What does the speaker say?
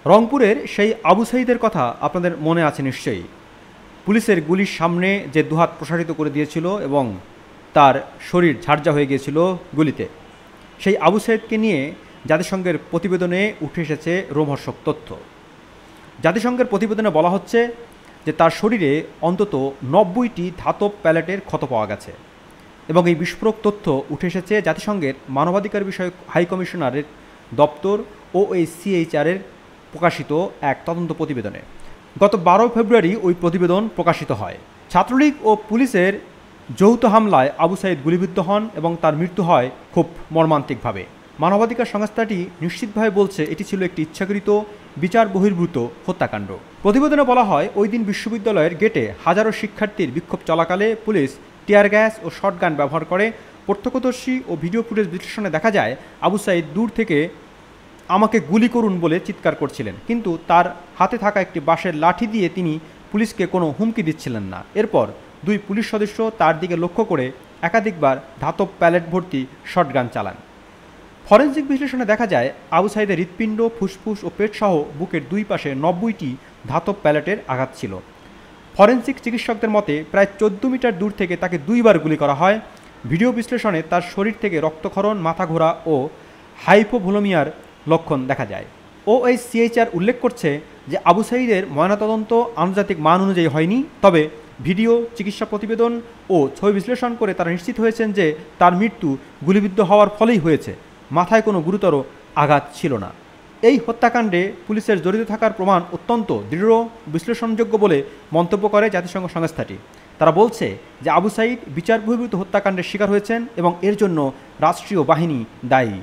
রংপুরের সেই আবু সাঈদের কথা আপনাদের মনে আছে নিশ্চয়ই। পুলিশের গুলির সামনে যে দুহাত প্রসারিত করে দিয়েছিল এবং তার শরীর ঝাড়ঝা হয়ে গিয়েছিল গুলিতে, সেই আবু সাঈদকে নিয়ে জাতিসংঘের প্রতিবেদনে উঠে এসেছে রোমহর্ষক তথ্য। জাতিসংঘের প্রতিবেদনে বলা হচ্ছে যে তার শরীরে অন্তত 90টি ধাতব প্যালেটের ক্ষত পাওয়া গেছে এবং এই বিস্ফোরক তথ্য উঠে এসেছে জাতিসংঘের মানবাধিকার বিষয়ক হাই কমিশনারের দপ্তর OHCHR প্রকাশিত এক তদন্ত প্রতিবেদনে। গত 12 ফেব্রুয়ারি ওই প্রতিবেদন প্রকাশিত হয়। ছাত্রলীগ ও পুলিশের যৌথ হামলায় আবু সাঈদ গুলিবিদ্ধ হন এবং তার মৃত্যু হয় খুব মর্মান্তিকভাবে। মানবাধিকার সংস্থাটি নিশ্চিতভাবে বলছে এটি ছিল একটি ইচ্ছাকৃত বিচার বহির্ভূত হত্যাকাণ্ড। প্রতিবেদনে বলা হয়, ওই দিন বিশ্ববিদ্যালয়ের গেটে হাজারো শিক্ষার্থীর বিক্ষোভ চলাকালে পুলিশ টিয়ার গ্যাস ও শটগান ব্যবহার করে। প্রত্যক্ষদর্শী ও ভিডিও ফুটেজ বিশ্লেষণে দেখা যায় আবু সাঈদ দূর থেকে আমাকে গুলি করুন বলে চিৎকার করছিলেন, কিন্তু তার হাতে থাকা একটি বাঁশের লাঠি দিয়ে তিনি পুলিশকে কোনো হুমকি দিচ্ছিলেন না। এরপর দুই পুলিশ সদস্য তার দিকে লক্ষ্য করে একাধিকবার ধাতব প্যালেট ভর্তি শটগান চালান। ফরেনসিক বিশ্লেষণে দেখা যায় আবু সাঈদের হৃৎপিণ্ড, ফুসফুস ও পেটসহ বুকের দুই পাশে 90টি ধাতব প্যালেটের আঘাত ছিল। ফরেনসিক চিকিৎসকদের মতে প্রায় 14 মিটার দূর থেকে তাকে দুইবার গুলি করা হয়। ভিডিও বিশ্লেষণে তার শরীর থেকে রক্তক্ষরণ, মাথা ঘোরা ও হাইপোভোলেমিয়ার লক্ষণ দেখা যায়। OHCHR উল্লেখ করছে যে আবু সাঈদের ময়নাতদন্ত আন্তর্জাতিক মান অনুযায়ী হয়নি, তবে ভিডিও, চিকিৎসা প্রতিবেদন ও ছবি বিশ্লেষণ করে তারা নিশ্চিত হয়েছেন যে তার মৃত্যু গুলিবিদ্ধ হওয়ার ফলেই হয়েছে, মাথায় কোনো গুরুতর আঘাত ছিল না। এই হত্যাকাণ্ডে পুলিশের জড়িত থাকার প্রমাণ অত্যন্ত দৃঢ় বিশ্লেষণযোগ্য বলে মন্তব্য করে জাতিসংঘ সংস্থাটি। তারা বলছে যে আবু সাঈদ বিচার বহির্ভূত হত্যাকাণ্ডের শিকার হয়েছেন এবং এর জন্য রাষ্ট্রীয় বাহিনী দায়ী।